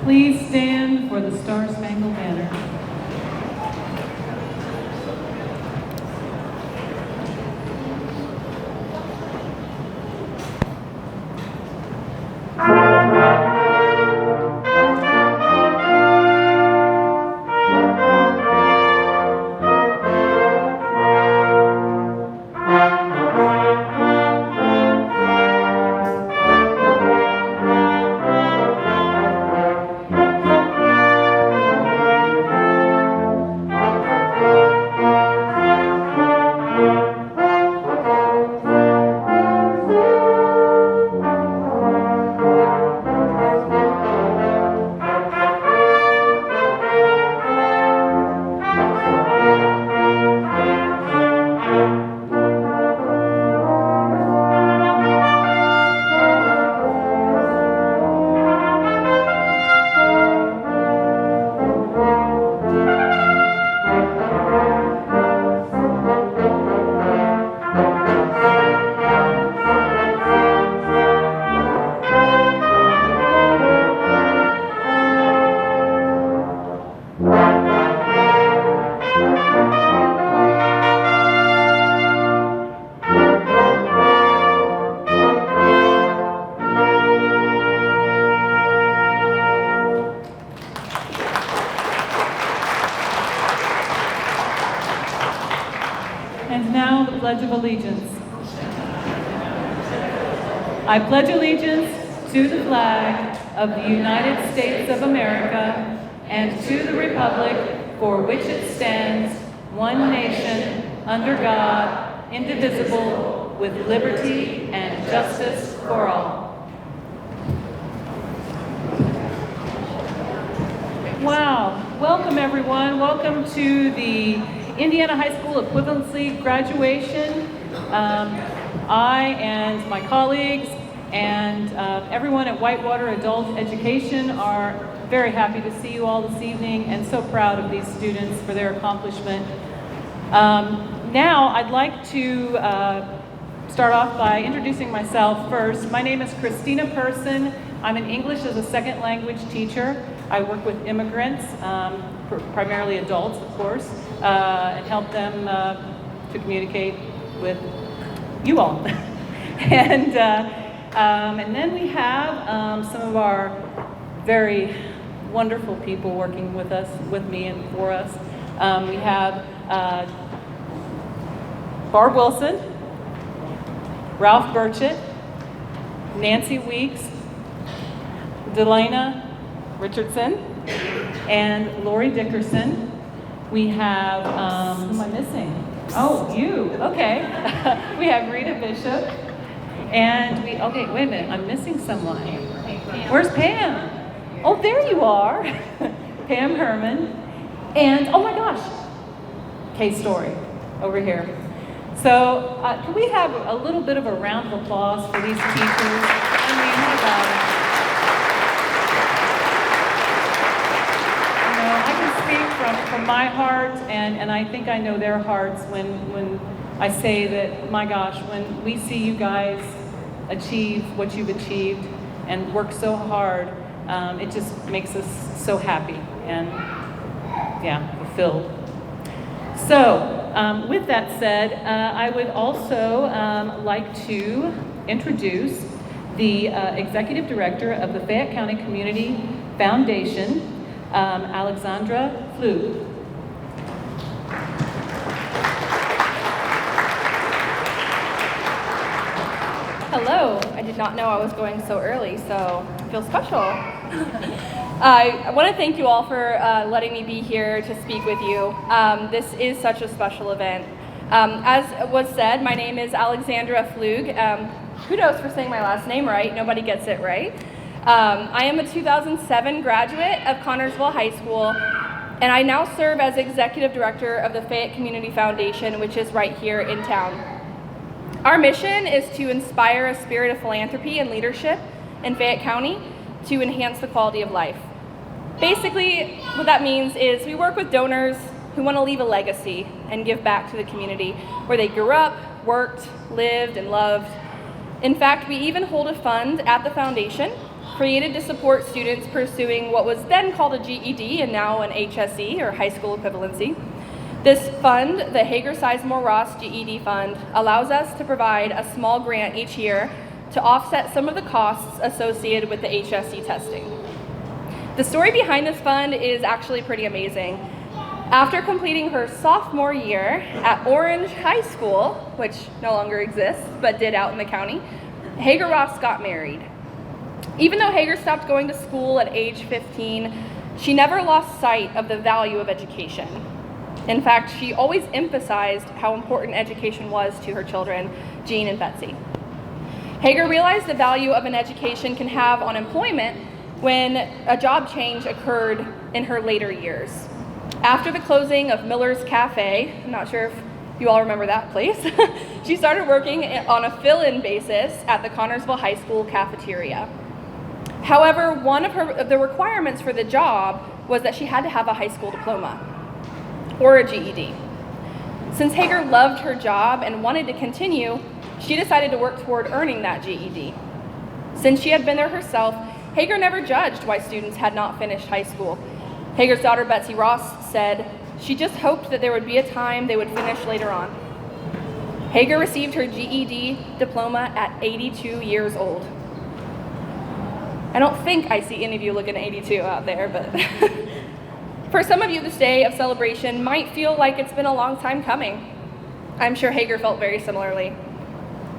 Please stand for the Star-Spangled Banner. And now the Pledge of Allegiance. I pledge allegiance to the flag of the United States of America and to the republic for which it stands, one nation, under God, indivisible, with liberty and justice for all. Wow. Welcome, everyone. Welcome to the Indiana High School Equivalency Graduation. I and my colleagues and everyone at Whitewater Adult Education are very happy to see you all this evening and so proud of these students for their accomplishment. Now I'd like to start off by introducing myself first. My name is Christina Person. I'm an English as a second language teacher. I work with immigrants, primarily adults, of course, and help them to communicate with you all. And then we have some of our very wonderful people working with us, with me and for us. We have Barb Wilson, Ralph Burchett, Nancy Weeks, Delana Richardson, and Lori Dickerson. We have, who am I missing? Oh, you, okay. We have Rita Bishop, and okay, wait a minute, I'm missing someone. Where's Pam? Oh, there you are. Pam Herman, and oh my gosh, Kay Story, over here. So, can we have a little bit of a round of applause for these teachers? I mean, I can speak from my heart, and I think I know their hearts when I say that, my gosh, when we see you guys achieve what you've achieved and work so hard, it just makes us so happy and, yeah, fulfilled. So, with that said, I would also like to introduce the Executive Director of the Fayette County Community Foundation, Alexandra Flug. Hello, I did not know I was going so early, so I feel special. I want to thank you all for letting me be here to speak with you. This is such a special event. As was said, my name is Alexandra Flug. Kudos for saying my last name right. Nobody gets it right. I am a 2007 graduate of Connersville High School, and I now serve as Executive Director of the Fayette Community Foundation, which is right here in town. Our mission is to inspire a spirit of philanthropy and leadership in Fayette County to enhance the quality of life. Basically, what that means is we work with donors who want to leave a legacy and give back to the community where they grew up, worked, lived, and loved. In fact, we even hold a fund at the foundation created to support students pursuing what was then called a GED and now an HSE, or high school equivalency. This fund, the Hager Seismo Ross GED Fund, allows us to provide a small grant each year to offset some of the costs associated with the HSE testing. The story behind this fund is actually pretty amazing. After completing her sophomore year at Orange High School, which no longer exists, but did out in the county, Hager Ross got married. Even though Hager stopped going to school at age 15, she never lost sight of the value of education. In fact, she always emphasized how important education was to her children, Jean and Betsy. Hager realized the value of an education can have on employment when a job change occurred in her later years. After the closing of Miller's Cafe, I'm not sure if you all remember that place, she started working on a fill-in basis at the Connersville High School cafeteria. However, one of the requirements for the job was that she had to have a high school diploma or a GED. Since Hager loved her job and wanted to continue, she decided to work toward earning that GED. Since she had been there herself, Hager never judged why students had not finished high school. Hager's daughter, Betsy Ross, said she just hoped that there would be a time they would finish later on. Hager received her GED diploma at 82 years old. I don't think I see any of you looking 82 out there, but for some of you, this day of celebration might feel like it's been a long time coming. I'm sure Hager felt very similarly.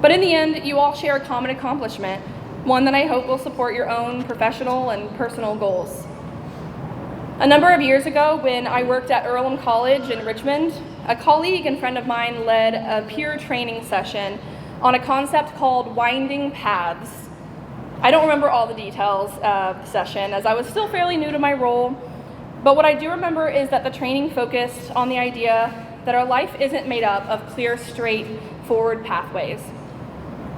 But in the end, you all share a common accomplishment, one that I hope will support your own professional and personal goals. A number of years ago, when I worked at Earlham College in Richmond, a colleague and friend of mine led a peer training session on a concept called winding paths. I don't remember all the details of the session, as I was still fairly new to my role, but what I do remember is that the training focused on the idea that our life isn't made up of clear, straightforward pathways.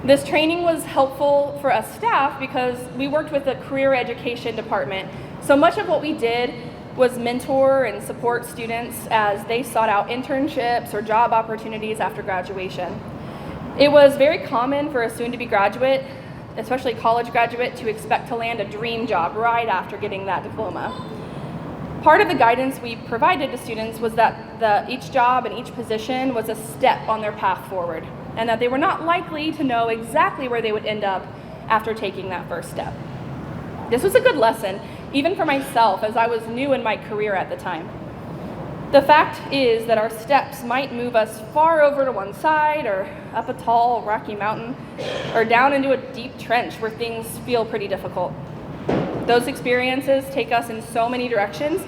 This training was helpful for us staff because we worked with a career education department, so much of what we did was mentor and support students as they sought out internships or job opportunities after graduation. It was very common for a soon-to-be graduate, especially college graduate, to expect to land a dream job right after getting that diploma. Part of the guidance we provided to students was that each job and each position was a step on their path forward, and that they were not likely to know exactly where they would end up after taking that first step. This was a good lesson, even for myself, as I was new in my career at the time. The fact is that our steps might move us far over to one side, or up a tall, rocky mountain, or down into a deep trench where things feel pretty difficult. Those experiences take us in so many directions,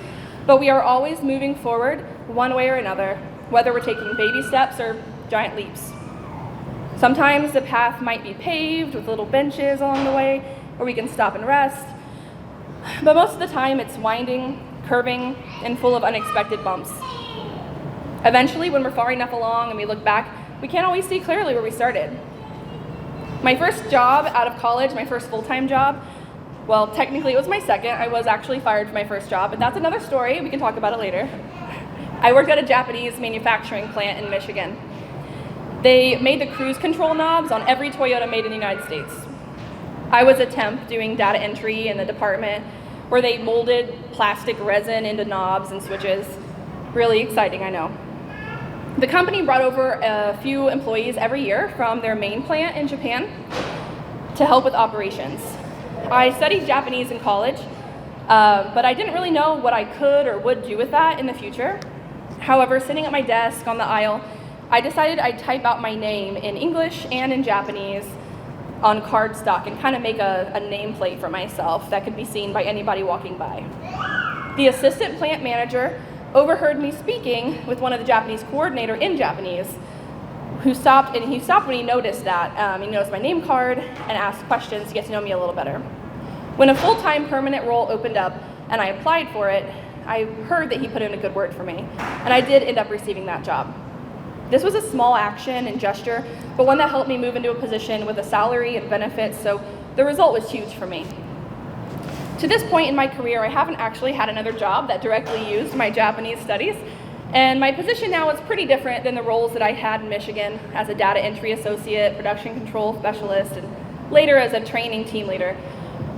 but we are always moving forward one way or another, whether we're taking baby steps or giant leaps. Sometimes the path might be paved with little benches along the way, or we can stop and rest. But most of the time it's winding, curving, and full of unexpected bumps. Eventually, when we're far enough along and we look back, we can't always see clearly where we started. My first job out of college, my first full-time job, well, technically it was my second. I was actually fired from my first job, but that's another story. We can talk about it later. I worked at a Japanese manufacturing plant in Michigan. They made the cruise control knobs on every Toyota made in the United States. I was a temp doing data entry in the department where they molded plastic resin into knobs and switches. Really exciting, I know. The company brought over a few employees every year from their main plant in Japan to help with operations. I studied Japanese in college, but I didn't really know what I could or would do with that in the future. However, sitting at my desk on the aisle, I decided I'd type out my name in English and in Japanese on cardstock and kind of make a nameplate for myself that could be seen by anybody walking by. The assistant plant manager overheard me speaking with one of the Japanese coordinator in Japanese, who stopped when he noticed that. He noticed my name card and asked questions to get to know me a little better. When a full-time permanent role opened up and I applied for it, I heard that he put in a good word for me, and I did end up receiving that job. This was a small action and gesture, but one that helped me move into a position with a salary and benefits, so the result was huge for me. To this point in my career, I haven't actually had another job that directly used my Japanese studies, and my position now is pretty different than the roles that I had in Michigan as a data entry associate, production control specialist, and later as a training team leader.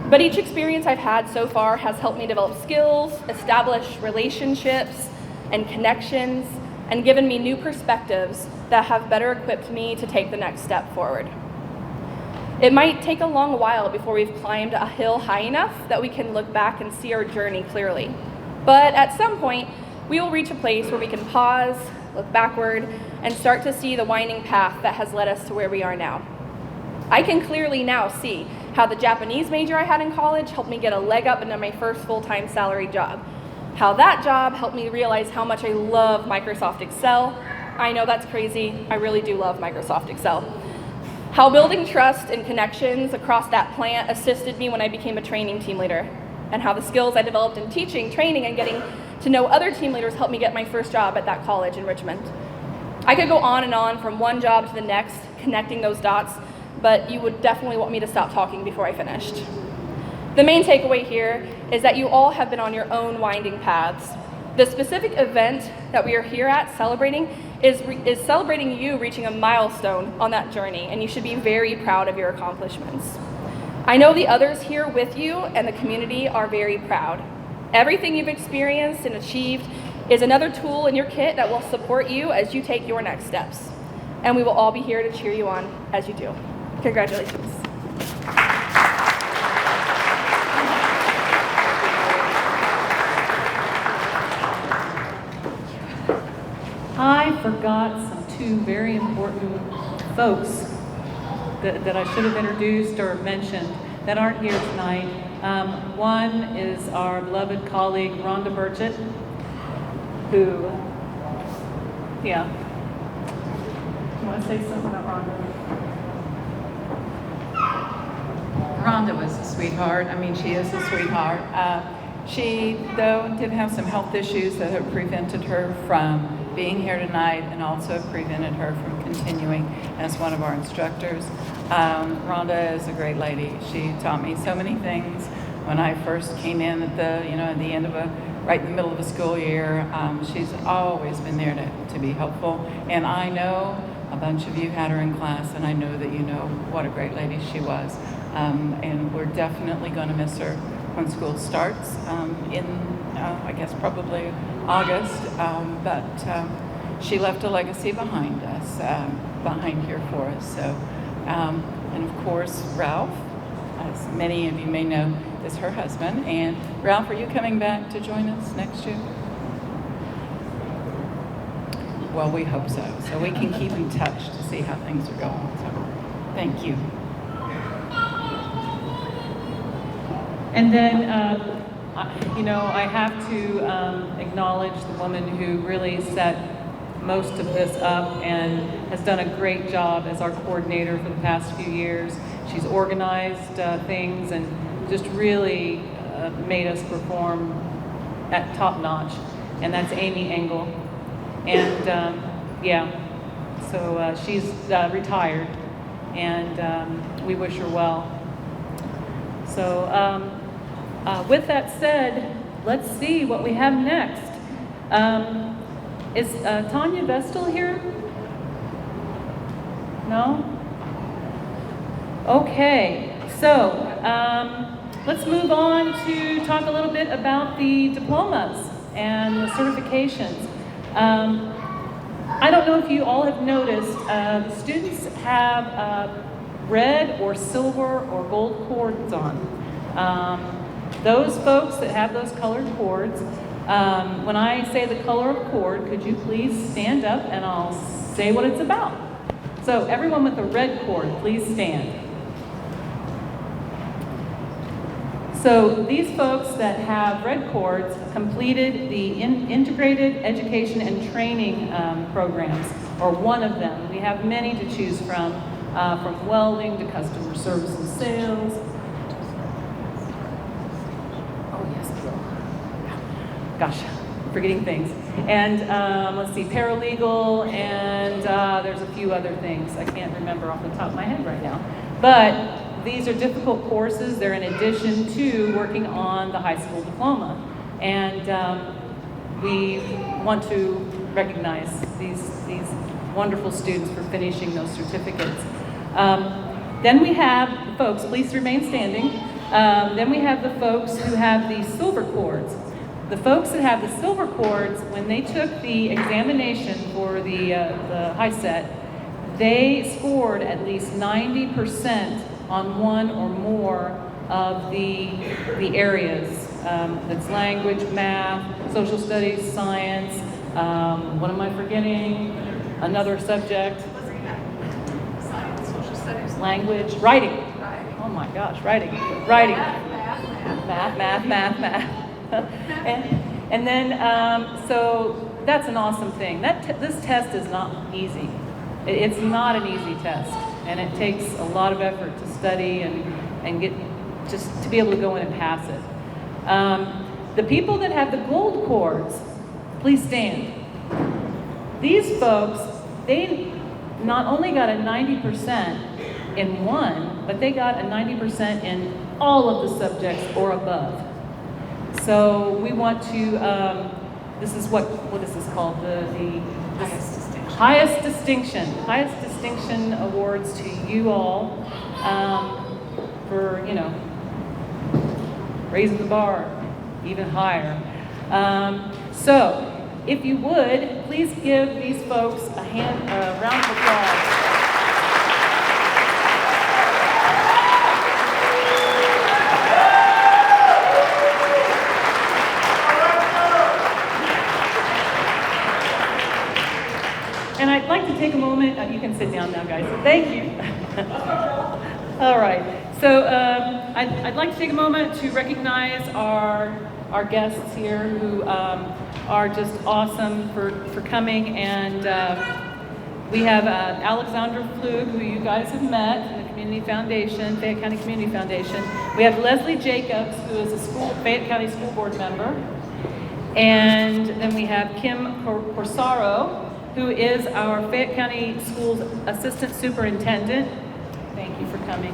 But each experience I've had so far has helped me develop skills, establish relationships and connections, and given me new perspectives that have better equipped me to take the next step forward. It might take a long while before we've climbed a hill high enough that we can look back and see our journey clearly. But at some point, we will reach a place where we can pause, look backward, and start to see the winding path that has led us to where we are now. I can clearly now see how the Japanese major I had in college helped me get a leg up into my first full-time salary job. How that job helped me realize how much I love Microsoft Excel. I know that's crazy. I really do love Microsoft Excel. How building trust and connections across that plant assisted me when I became a training team leader. And how the skills I developed in teaching, training, and getting to know other team leaders helped me get my first job at that college in Richmond. I could go on and on from one job to the next, connecting those dots, but you would definitely want me to stop talking before I finished. The main takeaway here is that you all have been on your own winding paths. The specific event that we are here at celebrating is celebrating you reaching a milestone on that journey, and you should be very proud of your accomplishments. I know the others here with you and the community are very proud. Everything you've experienced and achieved is another tool in your kit that will support you as you take your next steps. And we will all be here to cheer you on as you do. Congratulations. I forgot two very important folks that I should have introduced or mentioned that aren't here tonight. One is our beloved colleague, Rhonda Burchett, who, yeah. You want to say something about Rhonda? Rhonda was a sweetheart. I mean, she is a sweetheart. She, though, did have some health issues that have prevented her from being here tonight and also prevented her from continuing as one of our instructors. Rhonda is a great lady. She taught me so many things when I first came in at the end of right in the middle of a school year. She's always been there to be helpful. And I know a bunch of you had her in class, and I know that you know what a great lady she was. And we're definitely going to miss her when school starts I guess probably August, but she left a legacy behind us. behind here for us. So, and of course, Ralph, as many of you may know, is her husband. And Ralph, are you coming back to join us next year? Well, we hope so. So we can keep in touch to see how things are going. So thank you. And then, I have to acknowledge the woman who really set most of this up and has done a great job as our coordinator for the past few years. She's organized things and just really made us perform at top notch. And that's Amy Engel. And so she's retired, and we wish her well. So with that said, let's see what we have next. Is Tanya Vestal here? No? Okay, so let's move on to talk a little bit about the diplomas and the certifications. I don't know if you all have noticed, the students have red or silver or gold cords on. Those folks that have those colored cords, when I say the color of cord, could you please stand up and I'll say what it's about. So everyone with a red cord, please stand. So these folks that have red cords completed the integrated education and training programs, or one of them. We have many to choose from welding to customer service and sales. Oh yes, gosh, forgetting things. And let's see, paralegal, and there's a few other things I can't remember off the top of my head right now. But these are difficult courses. They're in addition to working on the high school diploma. And we want to recognize these wonderful students for finishing those certificates. Then we have the folks, please remain standing. Then we have the folks who have the silver cords. The folks that have the silver cords, when they took the examination for the high set, they scored at least 90% on one or more of the areas. That's language, math, social studies, science, what am I forgetting? Another subject. Science, social studies. Language, writing. Oh my gosh, writing. Math. And then, so that's an awesome thing. This test is not easy. It's not an easy test, and it takes a lot of effort to study and get just to be able to go in and pass it. The people that have the gold cords, please stand. These folks, they not only got a 90% in one, but they got a 90% in all of the subjects or above. So we want to, this is what is this called? The highest distinction awards to you all for, raising the bar even higher. So if you would, please give these folks a round of applause. And I'd like to take a moment, you can sit down now, guys. Thank you. All right. So I'd like to take a moment to recognize our guests here who are just awesome for coming. And we have Alexandra Flug, who you guys have met in the Community Foundation, Fayette County Community Foundation. We have Leslie Jacobs, who is a Fayette County School Board member. And then we have Kim Corsaro, who is our Fayette County Schools Assistant Superintendent. Thank you for coming.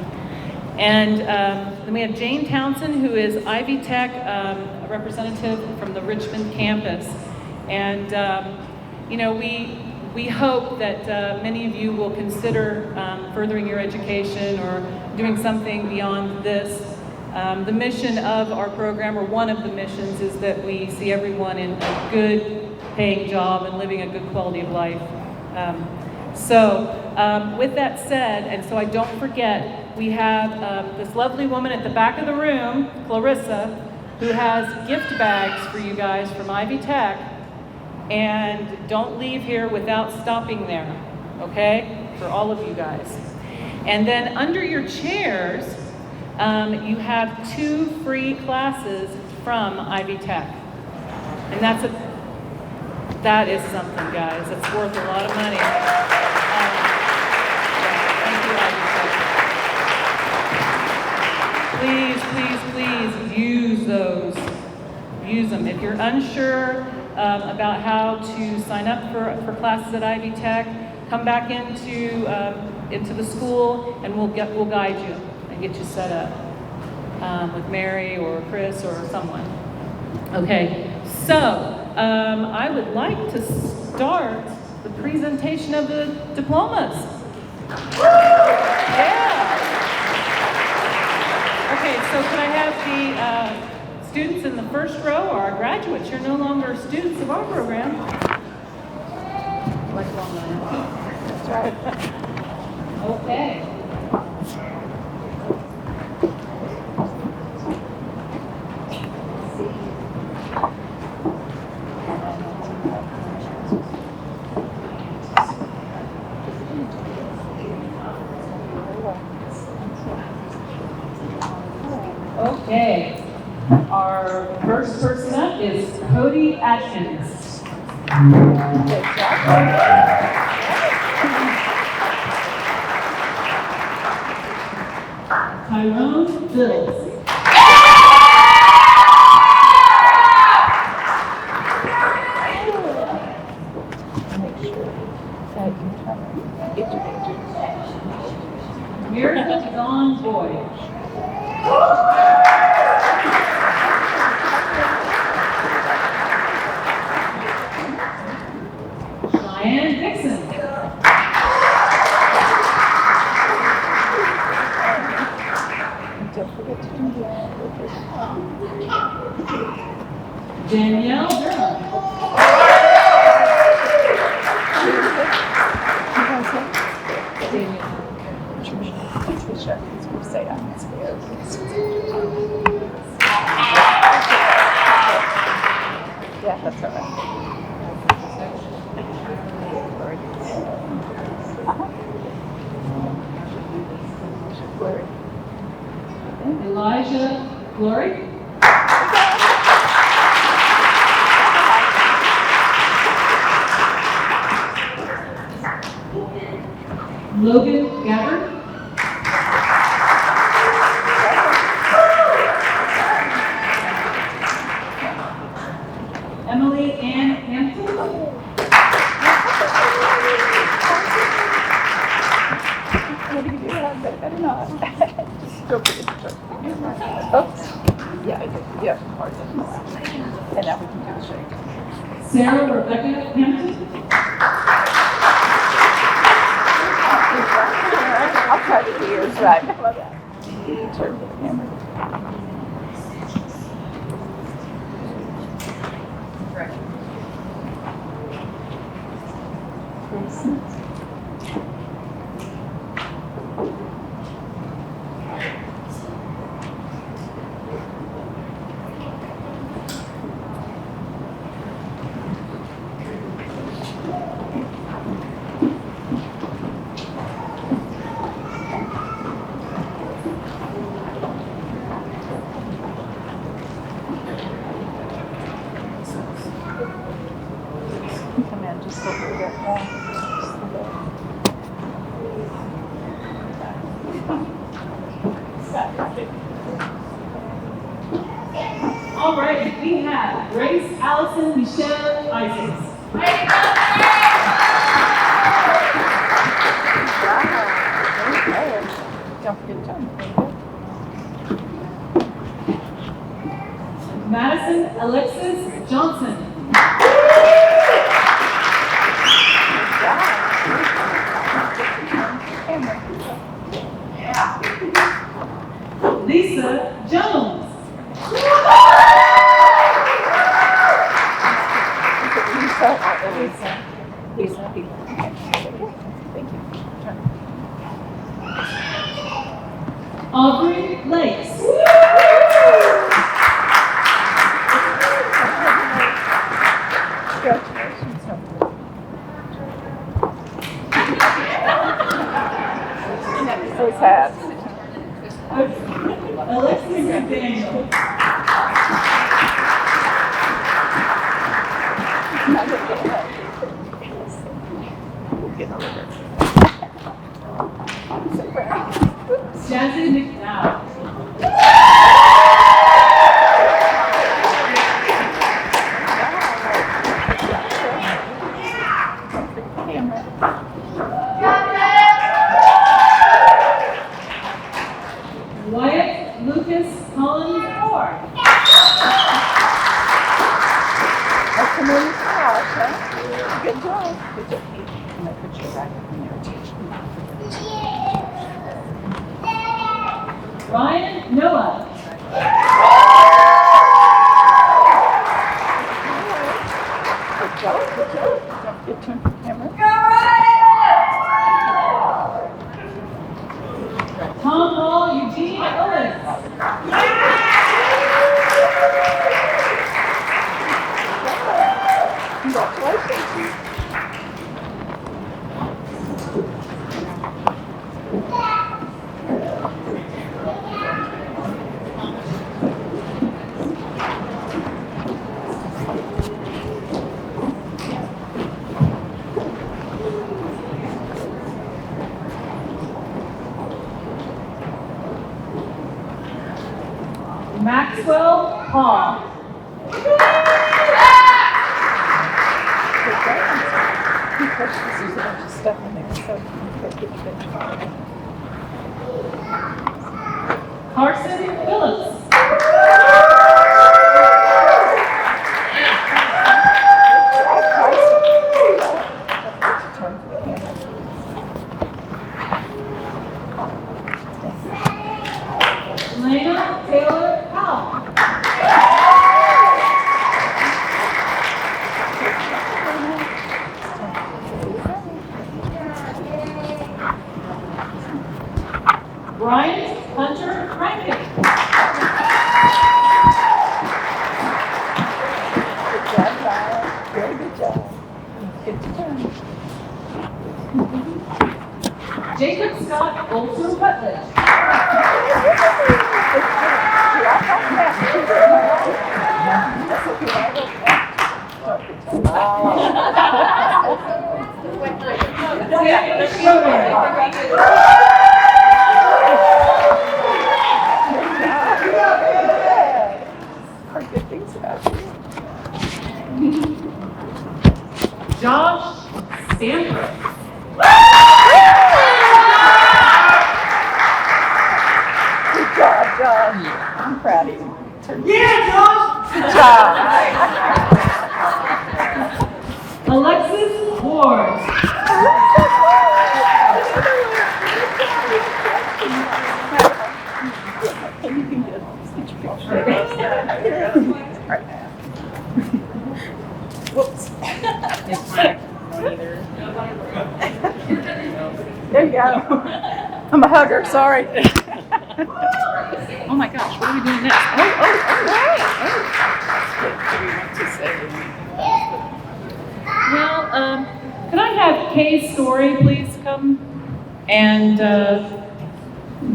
And then we have Jane Townsend, who is Ivy Tech, a representative from the Richmond campus. And, we hope that many of you will consider furthering your education or doing something beyond this. The mission of our program, or one of the missions, is that we see everyone in a good paying job and living a good quality of life. So with that said, and so I don't forget, we have this lovely woman at the back of the room, Clarissa, who has gift bags for you guys from Ivy Tech. And don't leave here without stopping there, okay? For all of you guys. And then under your chairs, you have 2 free classes from Ivy Tech. And that is something, guys. It's worth a lot of money. Thank you, Ivy Tech. Please use those. Use them. If you're unsure about how to sign up for classes at Ivy Tech, come back into the school, and we'll guide you and get you set up with Mary or Chris or someone. Okay, so I would like to start the presentation of the diplomas. Yeah. Okay, so could I have the students in the first row are our graduates. You're no longer students of our program. Lifelong learners. That's right. Okay. Okay. Our first person up is Cody Atkins. Tyrone Bills. Miracle Dawn Boyd. Cheyenne Dixon. Don't forget to do that. Danielle Durham. Yeah, that's all right. Elijah Glory. Logan Gabbard. Emily Ann Hampton. What do you do? Better not. Don't forget to check. Oops. Yeah, I did. Yeah, hard. And now we can do the shake. Sarah Rebecca Hampton. I'll try to do yours right. How about that? Turn the camera. Come in just a little bit more. All right, we have Grace Allison Michelle Isaacs. Don't forget to turn. Madison Alexis Johnson. Lisa Jones. Lisa. Aubrey Lakes. Congratulations. So sad. Alexis McDaniel. Jazzy McDowell. Wyatt Lucas Collins Ford. That's a nice house, huh? Good job. Good job. I'm going to put you right in there, too. Ryan Noah. Good job. Good job. Don't get turned to the camera. Tom Hall Eugene Owens. Congratulations. Maxwell Hall. There's a bunch of stuff in there, so good job. Carson Phillips. Lena Taylor Powell. Bryant Hunter Rankin. Good job, Brian. Very good job. Good job. Jacob Scott Bolton Rutledge. Tammy Schroeder. Heard good things about you. Josh Stanford. Good job, Josh. I'm proud of you. Yeah, Josh! Good job. Alexis Ward. And you can get your picture. Right now. Whoops. There you go. I'm a hugger, sorry. Oh my gosh, what are we doing next? Oh. Well, could I have Kay's Story please come? And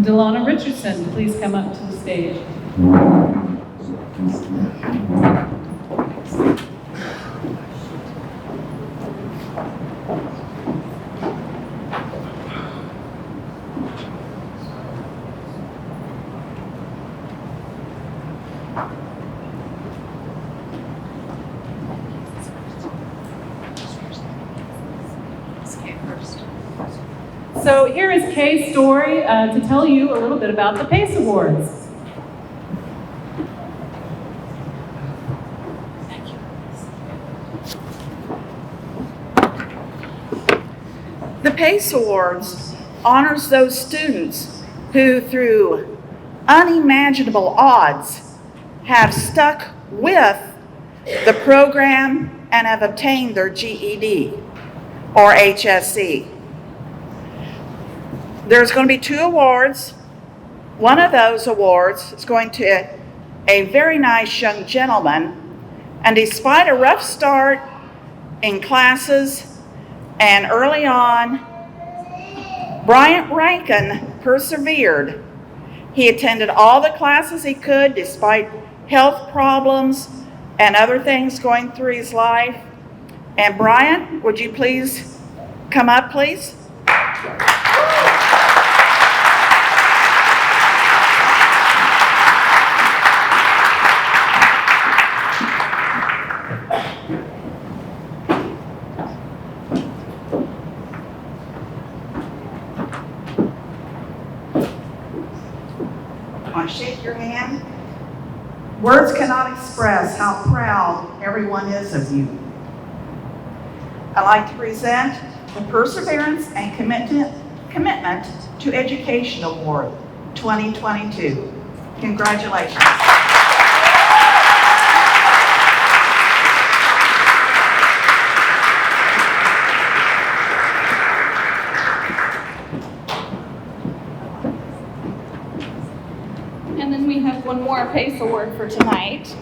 Delana Richardson, please come up to the stage. So here is Kay's story to tell you a little bit about the PACE Awards. The PACE Awards honors those students who, through unimaginable odds, have stuck with the program and have obtained their GED or HSE. There's going to be 2 awards. one of those awards is going to a very nice young gentleman, and despite a rough start in classes and early on, Bryant Rankin persevered. He attended all the classes he could despite health problems and other things going through his life. And Bryant, would you please come up, please? I want to shake your hand. Words cannot express how proud everyone is of you. I'd like to present the Perseverance and Commitment to Education Award 2022. Congratulations. And then we have one more PACE award for tonight.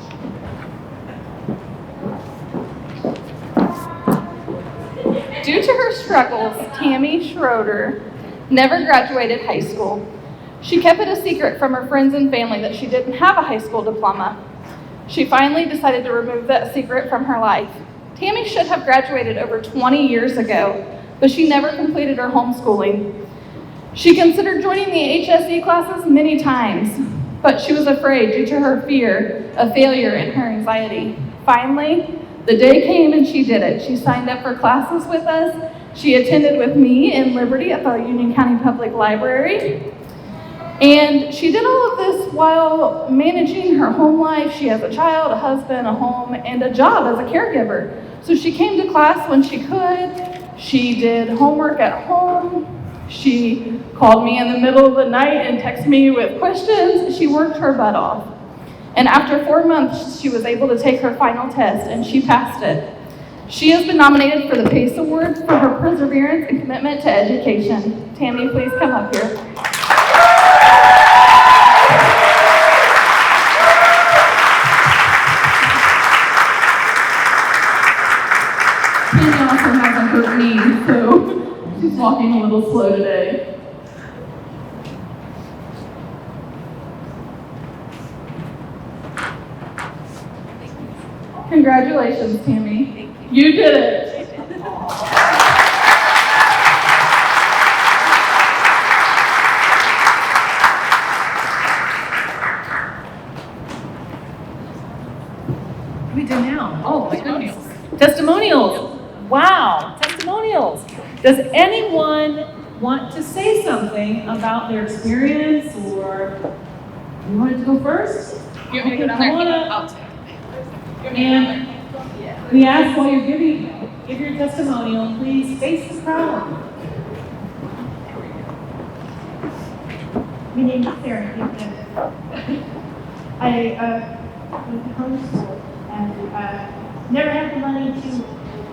Due to her struggles, Tammy Schroeder never graduated high school. She kept it a secret from her friends and family that she didn't have a high school diploma. She finally decided to remove that secret from her life. Tammy should have graduated over 20 years ago, but she never completed her homeschooling. She considered joining the HSE classes many times, but she was afraid due to her fear of failure and her anxiety. Finally, the day came and she did it. She signed up for classes with us. She attended with me in Liberty at the Union County Public Library. And she did all of this while managing her home life. She has a child, a husband, a home, and a job as a caregiver. So she came to class when she could. She did homework at home. She called me in the middle of the night and texted me with questions. She worked her butt off. And after 4 months, she was able to take her final test, and she passed it. She has been nominated for the PACE Award for her perseverance and commitment to education. Tammy, please come up here. Tammy also has a hurt knee, so she's walking a little slow today. Congratulations, Tammy. Thank you. You did it. What do we do now? Oh, my goodness. Testimonials. Wow, testimonials. Does anyone want to say something about their experience, or you wanted to go first? You want me to go down there? I'll take. And we ask while you're give your testimonial, please face the crowd. My name is Sarah. I went to homeschool and never had the money to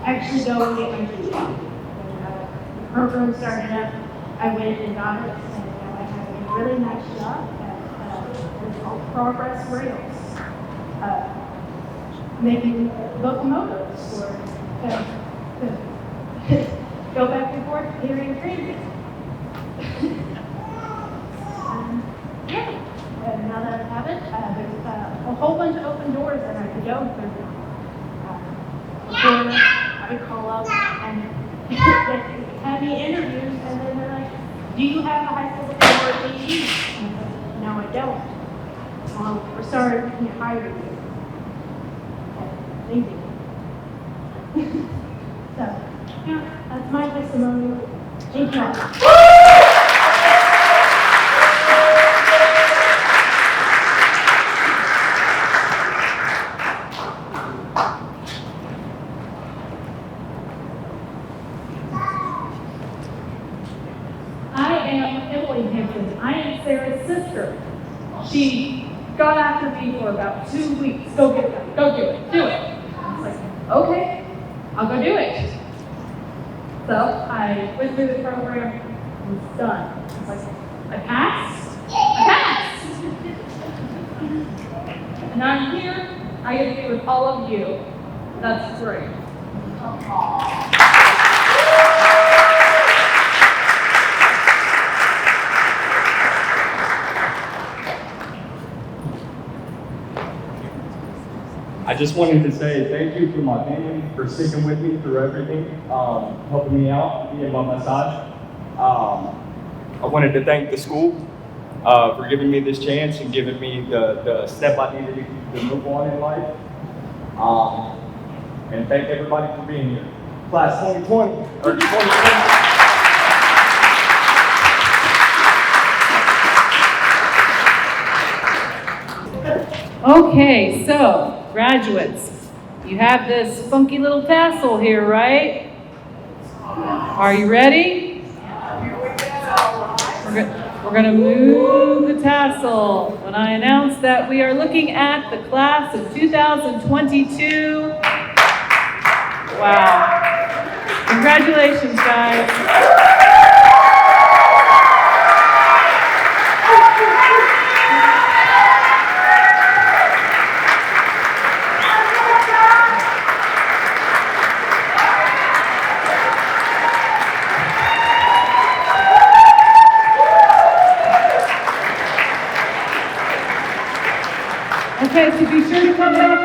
actually go and get my GED. When the program started up, I went and got it, and now I have a really nice job at what's called Progress Rails. Making locomotives or go back and forth here in transit. Yeah, and now that I have it, there's a whole bunch of open doors that I could go through. Before I would call up and have me interviews, and then they're like, "Do you have a high school diploma or GED?" And I said, "No, I don't." Well, we're sorry, we can't hire you. Thank you. So, yeah, that's my testimony. Thank you all. I am Emily Hampton. I am Sarah's sister. She got after me for about 2 weeks. Go get it. Go do it. Do it. I was like, okay, I'll go do it. So I went through the program, was done. I was like, I passed. And I'm here, I get to be with all of you. That's great. I just wanted to say thank you to my family for sticking with me through everything, helping me out, being by my side. I wanted to thank the school for giving me this chance and giving me the step I needed to move on in life. And thank everybody for being here. Class 2020, or 2020. Okay, so graduates, you have this funky little tassel here, right? Are you ready? We're going to move the tassel when I announce that we are looking at the class of 2022. Wow. Congratulations, guys. Okay, so be sure to come back